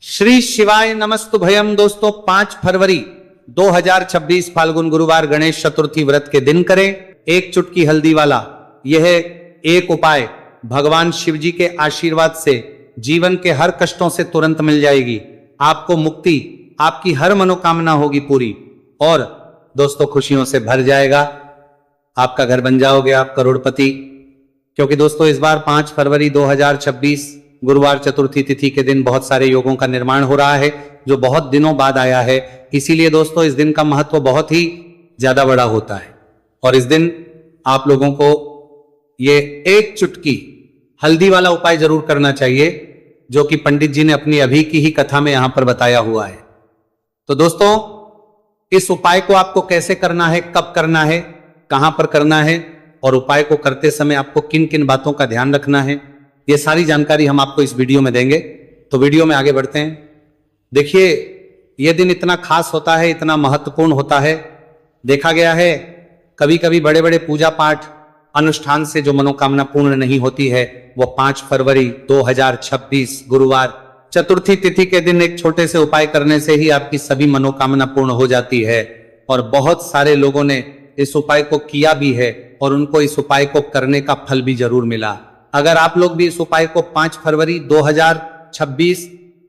श्री शिवाय नमस्तुभयम। दोस्तों 5 फरवरी 2026 फाल्गुन गुरुवार गणेश चतुर्थी व्रत के दिन करें एक चुटकी हल्दी वाला यह एक उपाय भगवान शिव जी के आशीर्वाद से जीवन के हर कष्टों से तुरंत मिल जाएगी। आपको मुक्ति, आपकी हर मनोकामना होगी पूरी और दोस्तों खुशियों से भर जाएगा। आपका घर बन जाओगे आप करोड़पति। क्योंकि दोस्तों इस बार 5 फरवरी 2026 गुरुवार चतुर्थी तिथि के दिन बहुत सारे योगों का निर्माण हो रहा है जो बहुत दिनों बाद आया है। इसीलिए दोस्तों इस दिन का महत्व बहुत ही ज्यादा बड़ा होता है और इस दिन आप लोगों को ये एक चुटकी हल्दी वाला उपाय जरूर करना चाहिए जो कि पंडित जी ने अपनी अभी की ही कथा में यहां पर बताया हुआ है। तो दोस्तों इस उपाय को आपको कैसे करना है, कब करना है, कहां पर करना है और उपाय को करते समय आपको किन किन बातों का ध्यान रखना है, ये सारी जानकारी हम आपको इस वीडियो में देंगे। तो वीडियो में आगे बढ़ते हैं। देखिए यह दिन इतना खास होता है, इतना महत्वपूर्ण होता है। देखा गया है कभी कभी बड़े बड़े पूजा पाठ अनुष्ठान से जो मनोकामना पूर्ण नहीं होती है वो 5 फरवरी 2026 गुरुवार चतुर्थी तिथि के दिन एक छोटे से उपाय करने से ही आपकी सभी मनोकामना पूर्ण हो जाती है। और बहुत सारे लोगों ने इस उपाय को किया भी है और उनको इस उपाय को करने का फल भी जरूर मिला। अगर आप लोग भी इस उपाय को 5 फरवरी 2026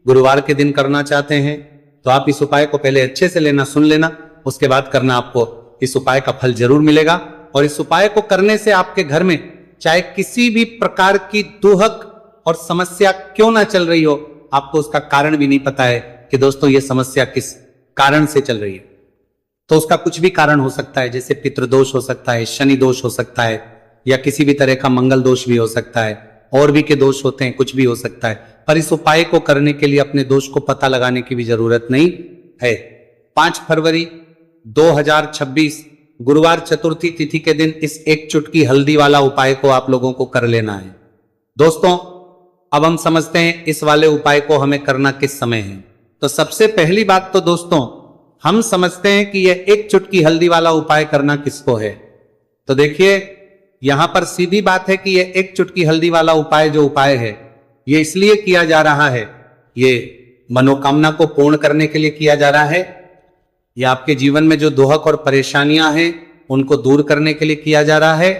गुरुवार के दिन करना चाहते हैं तो आप इस उपाय को पहले अच्छे से लेना, सुन लेना, उसके बाद करना। आपको इस उपाय का फल जरूर मिलेगा और इस उपाय को करने से आपके घर में चाहे किसी भी प्रकार की दुहक और समस्या क्यों ना चल रही हो, आपको उसका कारण भी नहीं पता है कि दोस्तों ये समस्या किस कारण से चल रही है। तो उसका कुछ भी कारण हो सकता है, जैसे पितृदोष हो सकता है, शनि दोष हो सकता है या किसी भी तरह का मंगल दोष भी हो सकता है, और भी के दोष होते हैं, कुछ भी हो सकता है। पर इस उपाय को करने के लिए अपने दोष को पता लगाने की भी जरूरत नहीं है। 5 फरवरी 2026 गुरुवार चतुर्थी तिथि के दिन इस एक चुटकी हल्दी वाला उपाय को आप लोगों को कर लेना है। दोस्तों अब हम समझते हैं इस वाले उपाय को हमें करना किस समय है। तो सबसे पहली बात तो दोस्तों हम समझते हैं कि यह एक चुटकी हल्दी वाला उपाय करना किसको है। तो देखिए यहां पर सीधी बात है कि यह एक चुटकी हल्दी वाला उपाय जो उपाय है यह इसलिए किया जा रहा है, ये मनोकामना को पूर्ण करने के लिए किया जा रहा है, या आपके जीवन में जो दुहक और परेशानियां हैं उनको दूर करने के लिए किया जा रहा है,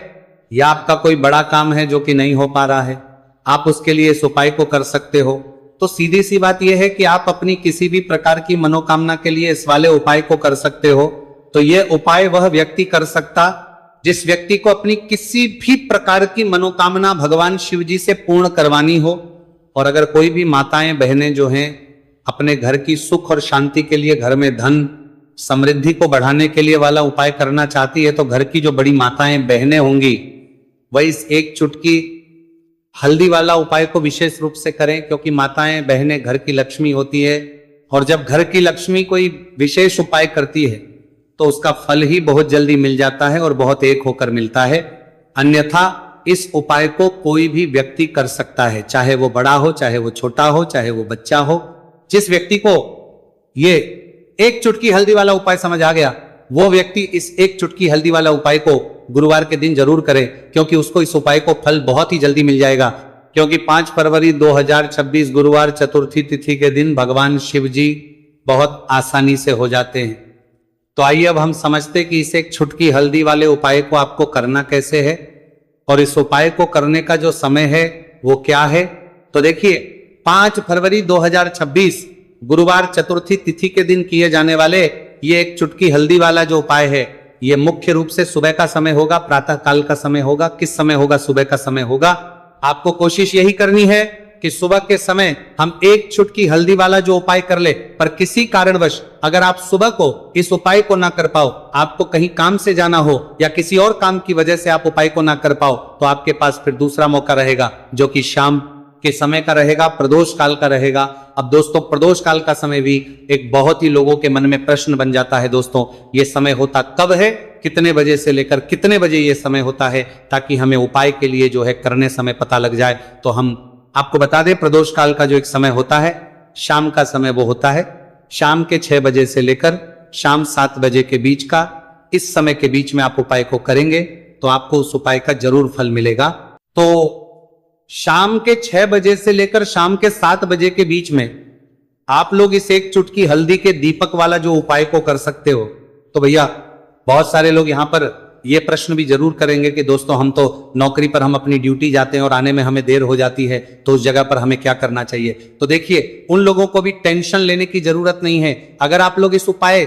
या आपका कोई बड़ा काम है जो कि नहीं हो पा रहा है, आप उसके लिए इस उपाय को कर सकते हो। तो सीधी सी बात यह है कि आप अपनी किसी भी प्रकार की मनोकामना के लिए इस वाले उपाय को कर सकते हो। तो यह उपाय वह व्यक्ति कर सकता जिस व्यक्ति को अपनी किसी भी प्रकार की मनोकामना भगवान शिव जी से पूर्ण करवानी हो। और अगर कोई भी माताएं बहनें जो हैं अपने घर की सुख और शांति के लिए, घर में धन समृद्धि को बढ़ाने के लिए वाला उपाय करना चाहती है तो घर की जो बड़ी माताएं बहनें होंगी वह इस एक चुटकी हल्दी वाला उपाय को विशेष रूप से करें, क्योंकि माताएं बहनें घर की लक्ष्मी होती है और जब घर की लक्ष्मी कोई विशेष उपाय करती है तो उसका फल ही बहुत जल्दी मिल जाता है और बहुत एक होकर मिलता है। अन्यथा इस उपाय को कोई भी व्यक्ति कर सकता है, चाहे वो बड़ा हो, चाहे वो छोटा हो, चाहे वो बच्चा हो। जिस व्यक्ति को ये एक चुटकी हल्दी वाला उपाय समझ आ गया वो व्यक्ति इस एक चुटकी हल्दी वाला उपाय को गुरुवार के दिन जरूर करे, क्योंकि उसको इस उपाय को फल बहुत ही जल्दी मिल जाएगा। क्योंकि 5 फरवरी 2026 गुरुवार चतुर्थी तिथि के दिन भगवान शिव जी बहुत आसानी से हो जाते हैं। तो आइए अब हम समझते कि इस एक चुटकी हल्दी वाले उपाय को आपको करना कैसे है और इस उपाय को करने का जो समय है वो क्या है। तो देखिए 5 फरवरी 2026 गुरुवार चतुर्थी तिथि के दिन किए जाने वाले ये एक चुटकी हल्दी वाला जो उपाय है ये मुख्य रूप से सुबह का समय होगा, प्रातः काल का समय होगा। किस समय होगा? सुबह का समय होगा। आपको कोशिश यही करनी है कि सुबह के समय हम एक चुटकी हल्दी वाला जो उपाय कर ले। पर किसी कारणवश अगर आप सुबह को इस उपाय को ना कर पाओ, आपको कहीं काम से जाना हो या किसी और काम की वजह से आप उपाय को ना कर पाओ, तो आपके पास फिर दूसरा मौका रहेगा जो कि शाम के समय का रहेगा, प्रदोष काल का रहेगा। अब दोस्तों प्रदोष काल का समय भी एक बहुत ही लोगों के मन में प्रश्न बन जाता है। दोस्तों ये समय होता कब है, कितने बजे से लेकर कितने बजे ये समय होता है, ताकि हमें उपाय के लिए जो है करने समय पता लग जाए। तो हम आपको बता दें प्रदोष काल का जो एक समय होता है शाम का समय, वो होता है शाम के 6 बजे से लेकर शाम 7 बजे के बीच का। इस समय के बीच में आप उपाय को करेंगे तो आपको उस उपाय का जरूर फल मिलेगा। तो शाम के 6 बजे से लेकर शाम के 7 बजे के बीच में आप लोग इस एक चुटकी हल्दी के दीपक वाला जो उपाय को कर सकते हो, तो भैया बहुत सारे लोग यहाँ पर ये प्रश्न भी जरूर करेंगे कि दोस्तों हम तो नौकरी पर हम अपनी ड्यूटी जाते हैं और आने में हमें देर हो जाती है, तो उस जगह पर हमें क्या करना चाहिए। तो देखिए, उन लोगों को भी टेंशन लेने की जरूरत नहीं है। अगर आप लोग इस उपाय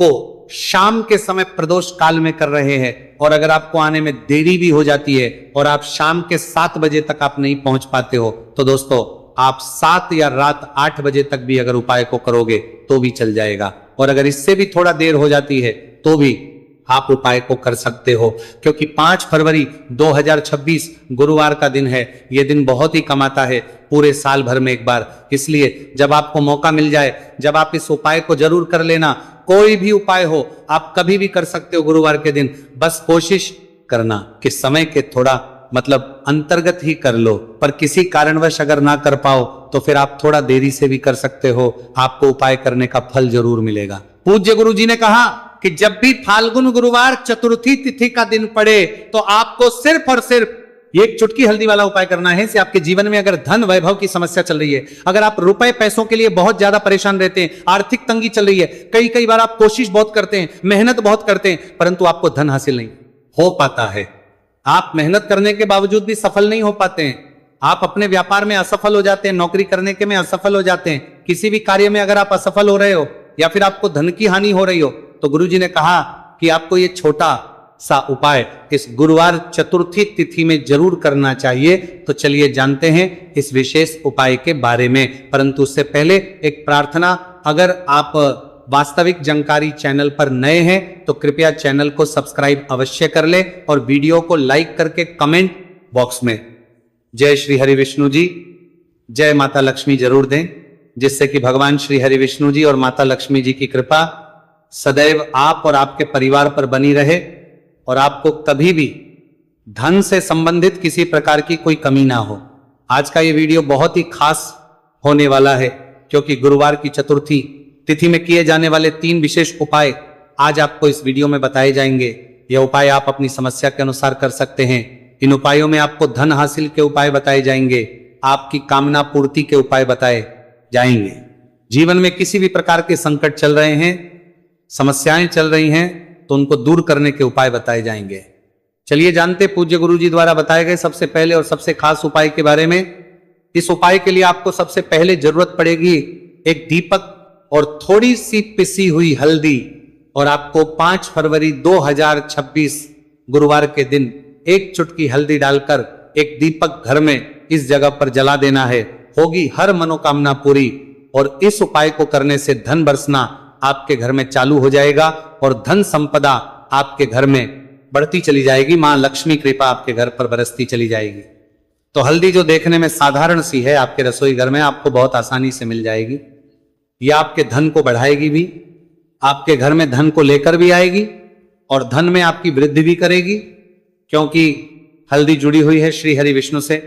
को शाम के समय प्रदोष काल में कर रहे हैं और अगर आपको आने में देरी भी हो जाती है और आप शाम के 7 बजे तक आप नहीं पहुंच पाते हो, तो दोस्तों आप 7 या रात 8 बजे तक भी अगर उपाय को करोगे तो भी चल जाएगा। और अगर इससे भी थोड़ा देर हो जाती है तो भी आप उपाय को कर सकते हो, क्योंकि 5 फरवरी 2026 गुरुवार का दिन है। यह दिन बहुत ही कमाता है पूरे साल भर में एक बार। इसलिए जब आपको मौका मिल जाए, जब आप इस उपाय को जरूर कर लेना। कोई भी उपाय हो आप कभी भी कर सकते हो गुरुवार के दिन। बस कोशिश करना कि समय के थोड़ा मतलब अंतर्गत ही कर लो, पर किसी कारणवश अगर ना कर पाओ तो फिर आप थोड़ा देरी से भी कर सकते हो। आपको उपाय करने का फल जरूर मिलेगा। पूज्य गुरु जी ने कहा कि जब भी फाल्गुन गुरुवार चतुर्थी तिथि का दिन पड़े तो आपको सिर्फ और सिर्फ एक चुटकी हल्दी वाला उपाय करना है। इससे आपके जीवन में अगर धन वैभव की समस्या चल रही है, अगर आप रुपए पैसों के लिए बहुत ज्यादा परेशान रहते हैं, आर्थिक तंगी चल रही है, कई बार आप कोशिश बहुत करते हैं, मेहनत बहुत करते हैं, परंतु आपको धन हासिल नहीं हो पाता है, आप मेहनत करने के बावजूद भी सफल नहीं हो पाते हैं, आप अपने व्यापार में असफल हो जाते हैं, नौकरी करने के में असफल हो जाते हैं, किसी भी कार्य में अगर आप असफल हो रहे हो या फिर आपको धन की हानि हो रही हो, तो गुरुजी ने कहा कि आपको ये छोटा सा उपाय इस गुरुवार चतुर्थी तिथि में जरूर करना चाहिए। तो चलिए जानते हैं इस विशेष उपाय के बारे में। परंतु उससे पहले एक प्रार्थना, अगर आप वास्तविक जानकारी चैनल पर नए हैं तो कृपया चैनल को सब्सक्राइब अवश्य कर ले और वीडियो को लाइक करके कमेंट बॉक्स में जय श्री हरि विष्णु जी, जय माता लक्ष्मी जरूर दें, जिससे कि भगवान श्री हरि विष्णु जी और माता लक्ष्मी जी की कृपा सदैव आप और आपके परिवार पर बनी रहे और आपको कभी भी धन से संबंधित किसी प्रकार की कोई कमी ना हो। आज का ये वीडियो बहुत ही खास होने वाला है, क्योंकि गुरुवार की चतुर्थी तिथि में किए जाने वाले 3 विशेष उपाय आज आपको इस वीडियो में बताए जाएंगे। यह उपाय आप अपनी समस्या के अनुसार कर सकते हैं। इन उपायों में आपको धन हासिल के उपाय बताए जाएंगे, आपकी कामना पूर्ति के उपाय बताए जाएंगे। जीवन में किसी भी प्रकार के संकट चल रहे हैं, समस्याएं चल रही हैं, तो उनको दूर करने के उपाय बताए जाएंगे। चलिए जानते पूज्य गुरु जी द्वारा बताए गए सबसे पहले और सबसे खास उपाय के बारे में। इस उपाय के लिए आपको सबसे पहले जरूरत पड़ेगी एक दीपक और थोड़ी सी पिसी हुई हल्दी, और आपको 5 फरवरी 2026 गुरुवार के दिन एक चुटकी हल्दी डालकर एक दीपक घर में इस जगह पर जला देना है। होगी हर मनोकामना पूरी, और इस उपाय को करने से धन बरसना आपके घर में चालू हो जाएगा और धन संपदा आपके घर में बढ़ती चली जाएगी। मां लक्ष्मी कृपा आपके घर पर बरसती चली जाएगी। तो हल्दी जो देखने में साधारण सी है, आपके रसोई घर में आपको बहुत आसानी से मिल जाएगी। यह आपके धन को बढ़ाएगी भी, आपके घर में धन को लेकर भी आएगी और धन में आपकी वृद्धि भी करेगी, क्योंकि हल्दी जुड़ी हुई है श्री हरि विष्णु से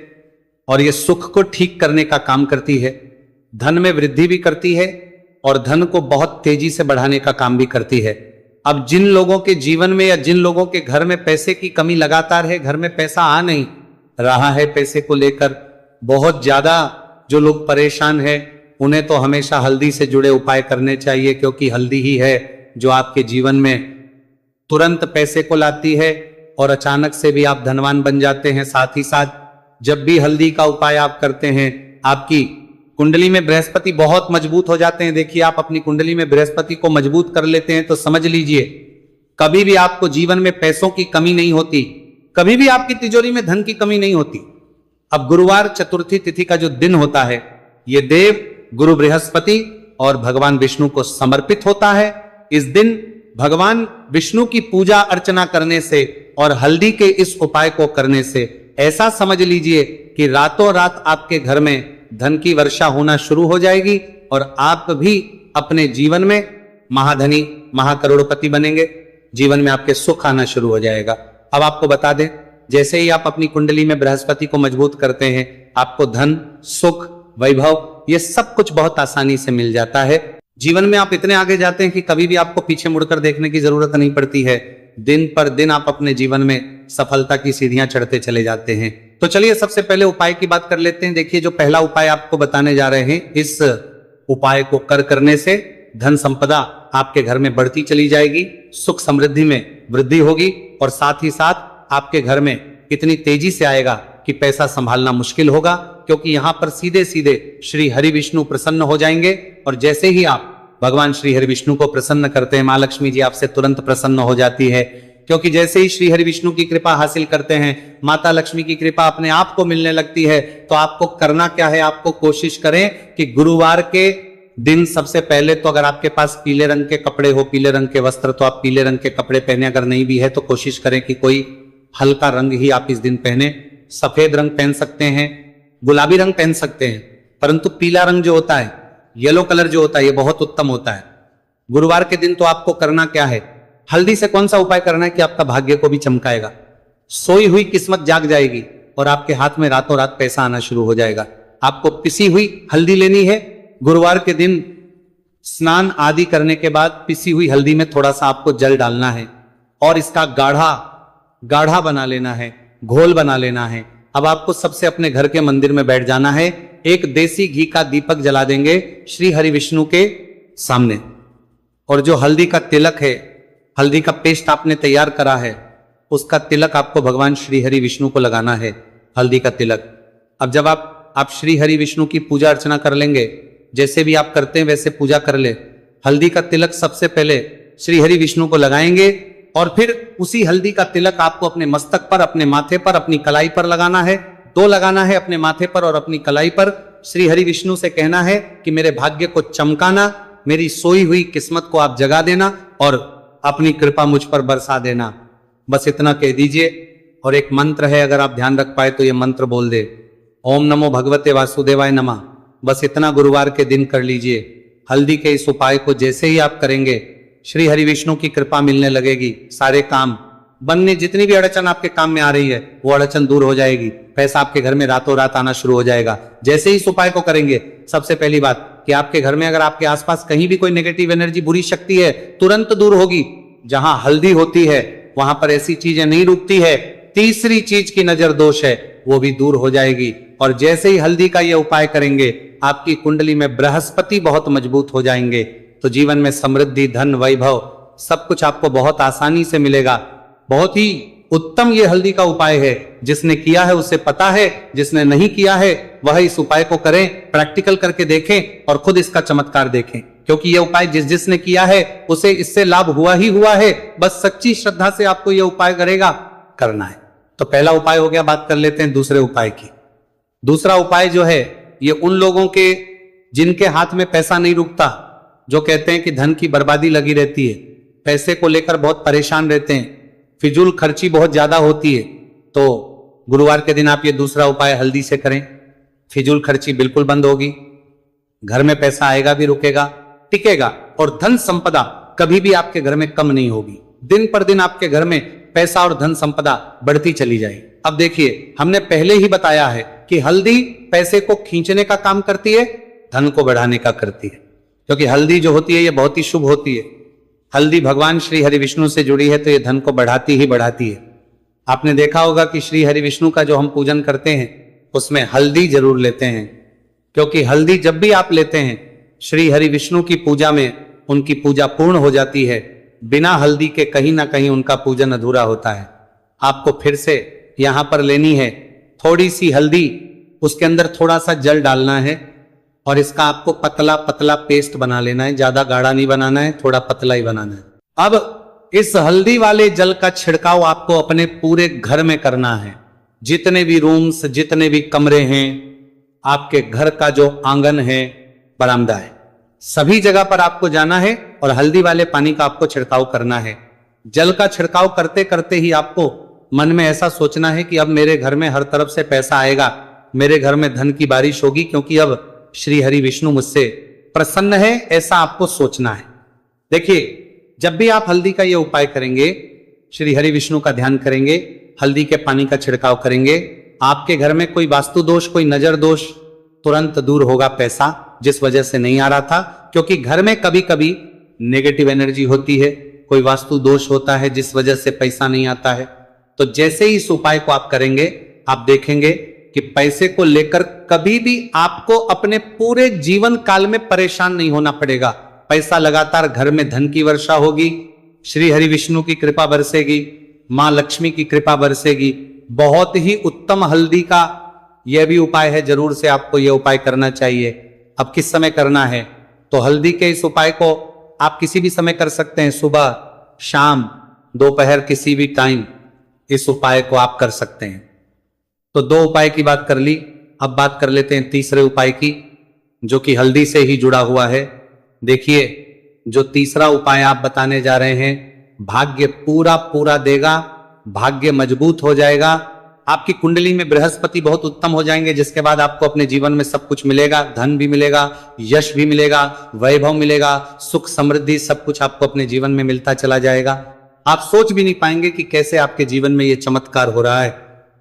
और यह सुख को ठीक करने का काम करती है, धन में वृद्धि भी करती है और धन को बहुत तेजी से बढ़ाने का काम भी करती है। अब जिन लोगों के जीवन में या जिन लोगों के घर में पैसे की कमी लगातार है, घर में पैसा आ नहीं रहा है, पैसे को लेकर बहुत ज्यादा जो लोग परेशान हैं, उन्हें तो हमेशा हल्दी से जुड़े उपाय करने चाहिए, क्योंकि हल्दी ही है जो आपके जीवन में तुरंत पैसे को लाती है और अचानक से भी आप धनवान बन जाते हैं। साथ ही साथ जब भी हल्दी का उपाय आप करते हैं, आपकी कुंडली में बृहस्पति बहुत मजबूत हो जाते हैं। देखिए, आप अपनी कुंडली में बृहस्पति को मजबूत कर लेते हैं तो समझ लीजिए कभी भी आपको जीवन में पैसों की कमी नहीं होती, कभी भी आपकी तिजोरी में धन की कमी नहीं होती। अब गुरुवार चतुर्थी तिथि का जो दिन होता है, यह देव गुरु बृहस्पति और भगवान विष्णु को समर्पित होता है। इस दिन भगवान विष्णु की पूजा अर्चना करने से और हल्दी के इस उपाय को करने से ऐसा समझ लीजिए कि रातों रात आपके घर में धन की वर्षा होना शुरू हो जाएगी और आप भी अपने जीवन में महाधनी महाकरोड़पति बनेंगे। जीवन में आपके सुख आना शुरू हो जाएगा। अब आपको बता दें, जैसे ही आप अपनी कुंडली में बृहस्पति को मजबूत करते हैं, आपको धन, सुख, वैभव ये सब कुछ बहुत आसानी से मिल जाता है। जीवन में आप इतने आगे जाते हैं कि कभी भी आपको पीछे मुड़कर देखने की जरूरत नहीं पड़ती है। दिन पर दिन आप अपने जीवन में सफलता की सीढ़ियां चढ़ते चले जाते हैं। तो चलिए सबसे पहले उपाय की बात कर लेते हैं। देखिए, जो पहला उपाय आपको बताने जा रहे हैं, इस उपाय को करने से धन संपदा आपके घर में बढ़ती चली जाएगी, सुख समृद्धि में वृद्धि होगी और साथ ही साथ आपके घर में इतनी तेजी से आएगा कि पैसा संभालना मुश्किल होगा, क्योंकि यहां पर सीधे सीधे श्री हरि विष्णु प्रसन्न हो जाएंगे। और जैसे ही आप भगवान श्री हरि विष्णु को प्रसन्न करते हैं, मां लक्ष्मी जी आपसे तुरंत प्रसन्न हो जाती है, क्योंकि जैसे ही श्री हरि विष्णु की कृपा हासिल करते हैं, माता लक्ष्मी की कृपा अपने आप को मिलने लगती है। तो आपको करना क्या है, आपको कोशिश करें कि गुरुवार के दिन सबसे पहले तो अगर आपके पास पीले रंग के कपड़े हो, पीले रंग के वस्त्र, तो आप पीले रंग के कपड़े पहने। अगर नहीं भी है तो कोशिश करें कि कोई हल्का रंग ही आप इस दिन पहने। सफेद रंग पहन सकते हैं, गुलाबी रंग पहन सकते हैं, परंतु पीला रंग जो होता है, येलो कलर जो होता है, ये बहुत उत्तम होता है। गुरुवार के दिन तो आपको करना क्या है, हल्दी से कौन सा उपाय करना है कि आपका भाग्य को भी चमकाएगा, सोई हुई किस्मत जाग जाएगी और आपके हाथ में रातों रात पैसा आना शुरू हो जाएगा। आपको पिसी हुई हल्दी लेनी है। गुरुवार के दिन स्नान आदि करने के बाद पिसी हुई हल्दी में थोड़ा सा आपको जल डालना है और इसका गाढ़ा बना लेना है, घोल बना लेना है। अब आपको सबसे अपने घर के मंदिर में बैठ जाना है, एक देसी घी का दीपक जला देंगे श्री हरि विष्णु के सामने, और जो हल्दी का तिलक है, हल्दी का पेस्ट आपने तैयार करा है, उसका तिलक आपको भगवान श्री हरि विष्णु को लगाना है, हल्दी का तिलक। अब जब आप श्री हरि विष्णु की पूजा अर्चना कर लेंगे, जैसे भी आप करते हैं वैसे पूजा कर ले। हल्दी का तिलक सबसे पहले श्री हरि विष्णु को लगाएंगे और फिर उसी हल्दी का तिलक आपको अपने मस्तक पर, अपने माथे पर, अपनी कलाई पर लगाना है। 2 लगाना है, अपने माथे पर और अपनी कलाई पर। श्री हरि विष्णु से कहना है कि मेरे भाग्य को चमकाना, मेरी सोई हुई किस्मत को आप जगा देना और अपनी कृपा मुझ पर बरसा देना। बस इतना कह दीजिए। और एक मंत्र है, अगर आप ध्यान रख पाए तो ये मंत्र बोल दे, ओम नमो भगवते वासुदेवाय नमः। बस इतना गुरुवार के दिन कर लीजिए। हल्दी के इस उपाय को जैसे ही आप करेंगे, श्री हरि विष्णु की कृपा मिलने लगेगी। सारे काम बनने, जितनी भी अड़चन आपके काम में आ रही है वो अड़चन दूर हो जाएगी। पैसा आपके घर में रातों रात आना शुरू हो जाएगा जैसे ही इस उपाय को करेंगे। सबसे पहली बात कि आपके घर में अगर आपके आसपास कहीं भी कोई नेगेटिव एनर्जी, बुरी शक्ति है, तुरंत दूर होगी। जहां हल्दी होती है वहां पर ऐसी चीजें नहीं रुकती है। तीसरी चीज की नजर दोष है, वो भी दूर हो जाएगी। और जैसे ही हल्दी का ये उपाय करेंगे, आपकी कुंडली में बृहस्पति बहुत मजबूत हो जाएंगे। तो जीवन में समृद्धि, धन, वैभव सब कुछ आपको बहुत आसानी से मिलेगा। बहुत ही उत्तम ये हल्दी का उपाय है। जिसने किया है उसे पता है, जिसने नहीं किया है वह इस उपाय को करें, प्रैक्टिकल करके देखें और खुद इसका चमत्कार देखें। क्योंकि ये उपाय जिसने किया है उसे इससे लाभ हुआ ही हुआ है। बस सच्ची श्रद्धा से आपको ये उपाय करना है। तो पहला उपाय हो गया। बात कर लेते हैं दूसरे उपाय की। दूसरा उपाय जो है, ये उन लोगों के जिनके हाथ में पैसा नहीं रुकता, जो कहते हैं कि धन की बर्बादी लगी रहती है, पैसे को लेकर बहुत परेशान रहते हैं, फिजूल खर्ची बहुत ज्यादा होती है, तो गुरुवार के दिन आप ये दूसरा उपाय हल्दी से करें। फिजूल खर्ची बिल्कुल बंद होगी, घर में पैसा आएगा भी, रुकेगा, टिकेगा और धन संपदा कभी भी आपके घर में कम नहीं होगी। दिन पर दिन आपके घर में पैसा और धन संपदा बढ़ती चली जाएगी। अब देखिए, हमने पहले ही बताया है कि हल्दी पैसे को खींचने का काम करती है, धन को बढ़ाने का करती है। क्योंकि हल्दी जो होती है ये बहुत ही शुभ होती है। हल्दी भगवान श्री हरि विष्णु से जुड़ी है, तो ये धन को बढ़ाती ही बढ़ाती है। आपने देखा होगा कि श्री हरि विष्णु का जो हम पूजन करते हैं उसमें हल्दी जरूर लेते हैं, क्योंकि हल्दी जब भी आप लेते हैं श्री हरि विष्णु की पूजा में, उनकी पूजा पूर्ण हो जाती है। बिना हल्दी के कहीं ना कहीं उनका पूजन अधूरा होता है। आपको फिर से यहां पर लेनी है थोड़ी सी हल्दी, उसके अंदर थोड़ा सा जल डालना है और इसका आपको पतला पतला पेस्ट बना लेना है। ज्यादा गाढ़ा नहीं बनाना है, थोड़ा पतला ही बनाना है। अब इस हल्दी वाले जल का छिड़काव आपको अपने पूरे घर में करना है। जितने भी रूम्स, जितने भी कमरे हैं, आपके घर का जो आंगन है, बरामदा है, सभी जगह पर आपको जाना है और हल्दी वाले पानी का आपको छिड़काव करना है। जल का छिड़काव करते करते ही आपको मन में ऐसा सोचना है कि अब मेरे घर में हर तरफ से पैसा आएगा, मेरे घर में धन की बारिश होगी, क्योंकि अब श्री हरि विष्णु मुझसे प्रसन्न है, ऐसा आपको सोचना है। देखिए, जब भी आप हल्दी का ये उपाय करेंगे, श्री हरि विष्णु का ध्यान करेंगे, हल्दी के पानी का छिड़काव करेंगे, आपके घर में कोई वास्तु दोष, कोई नजर दोष तुरंत दूर होगा। पैसा जिस वजह से नहीं आ रहा था, क्योंकि घर में कभी कभी नेगेटिव एनर्जी होती है, कोई वास्तु दोष होता है जिस वजह से पैसा नहीं आता है। तो जैसे ही इस उपाय को आप करेंगे, आप देखेंगे कि पैसे को लेकर कभी भी आपको अपने पूरे जीवन काल में परेशान नहीं होना पड़ेगा। पैसा लगातार घर में धन की वर्षा होगी, श्री हरि विष्णु की कृपा बरसेगी, मां लक्ष्मी की कृपा बरसेगी। बहुत ही उत्तम हल्दी का यह भी उपाय है, जरूर से आपको यह उपाय करना चाहिए। अब किस समय करना है, तो हल्दी के इस उपाय को आप किसी भी समय कर सकते हैं, सुबह, शाम, दोपहर, किसी भी टाइम इस उपाय को आप कर सकते हैं। तो दो उपाय की बात कर ली, अब बात कर लेते हैं तीसरे उपाय की, जो कि हल्दी से ही जुड़ा हुआ है। देखिए, जो तीसरा उपाय आप बताने जा रहे हैं, भाग्य पूरा पूरा देगा, भाग्य मजबूत हो जाएगा, आपकी कुंडली में बृहस्पति बहुत उत्तम हो जाएंगे, जिसके बाद आपको अपने जीवन में सब कुछ मिलेगा, धन भी मिलेगा, यश भी मिलेगा, वैभव मिलेगा, सुख समृद्धि सब कुछ आपको अपने जीवन में मिलता चला जाएगा। आप सोच भी नहीं पाएंगे कि कैसे आपके जीवन में यह चमत्कार हो रहा है।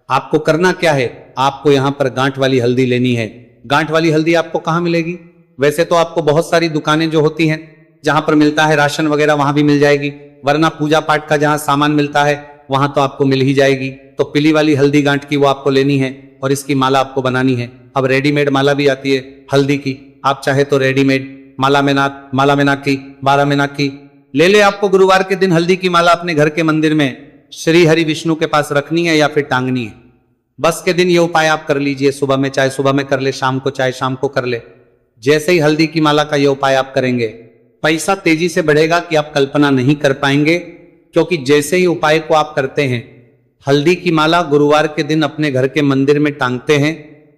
आपको करना क्या है, आपको यहां पर गांठ वाली हल्दी लेनी है। गांठ वाली हल्दी आपको कहां मिलेगी, वैसे तो आपको बहुत सारी दुकानें जो होती हैं जहां पर मिलता है राशन वगैरह, वहां भी मिल जाएगी, वरना पूजा पाठ का जहां सामान मिलता है वहां तो आपको मिल ही जाएगी। तो पीली वाली हल्दी गांठ की वो आपको लेनी है और इसकी माला आपको बनानी है। अब रेडीमेड माला भी आती है हल्दी की, आप चाहे तो रेडीमेड माला मीनाक्षी 12 मीनाक्षी ले ले। आपको गुरुवार के दिन हल्दी की माला अपने घर के मंदिर में श्री हरि विष्णु के पास रखनी है या फिर टांगनी है। बस के दिन ये उपाय आप कर लीजिए, सुबह में चाहे सुबह में कर ले, शाम को चाहे शाम को कर ले। जैसे ही हल्दी की माला का ये उपाय आप करेंगे, पैसा तेजी से बढ़ेगा कि आप कल्पना नहीं कर पाएंगे, क्योंकि जैसे ही उपाय को आप करते हैं, हल्दी की माला गुरुवार के दिन अपने घर के मंदिर में टांगते हैं,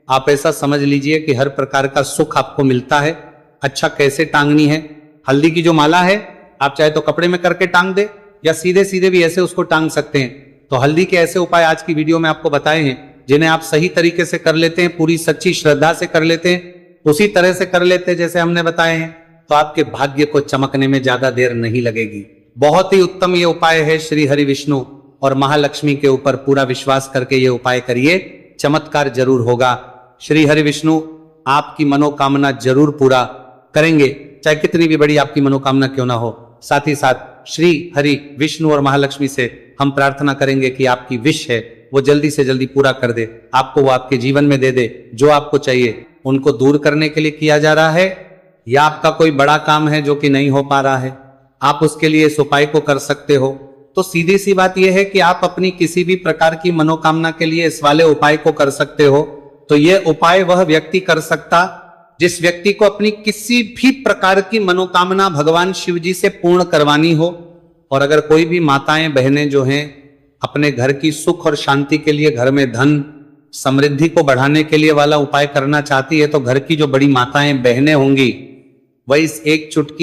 आप ऐसा समझ लीजिए कि हर प्रकार का सुख आपको मिलता है। अच्छा, कैसे टांगनी है हल्दी की जो माला है, आप चाहे तो कपड़े में करके टांग दे या सीधे सीधे भी ऐसे उसको टांग सकते हैं। तो हल्दी के ऐसे उपाय आज की वीडियो में आपको बताए हैं, जिन्हें आप सही तरीके से कर लेते हैं, पूरी सच्ची श्रद्धा से कर लेते हैं, उसी तरह से कर लेते हैं जैसे हमने बताए हैं, तो आपके भाग्य को चमकने में ज्यादा देर नहीं लगेगी। बहुत ही उत्तम ये उपाय है। श्री हरि विष्णु और महालक्ष्मी के ऊपर पूरा विश्वास करके ये उपाय करिए, चमत्कार जरूर होगा। श्री हरि विष्णु आपकी मनोकामना जरूर पूरा करेंगे, चाहे कितनी भी बड़ी आपकी मनोकामना क्यों ना हो। साथ ही साथ श्री हरि विष्णु और महालक्ष्मी से हम प्रार्थना करेंगे कि आपकी विश है वो जल्दी से जल्दी पूरा कर दे, आपको वो आपके जीवन में दे दे। जो आपको चाहिए उनको दूर करने के लिए किया जा रहा है, या आपका कोई बड़ा काम है जो कि नहीं हो पा रहा है, आप उसके लिए इस उपाय को कर सकते हो। तो सीधी सी बात यह है कि आप अपनी किसी भी प्रकार की मनोकामना के लिए इस वाले उपाय को कर सकते हो। तो यह उपाय वह व्यक्ति कर सकता जिस व्यक्ति को अपनी किसी भी प्रकार की मनोकामना भगवान शिव जी से पूर्ण करवानी हो। और अगर कोई भी माताएं बहनें जो हैं अपने घर की सुख और शांति के लिए, घर में धन समृद्धि को बढ़ाने के लिए वाला उपाय करना चाहती है, तो घर की जो बड़ी माताएं बहनें होंगी वह इस एक चुटकी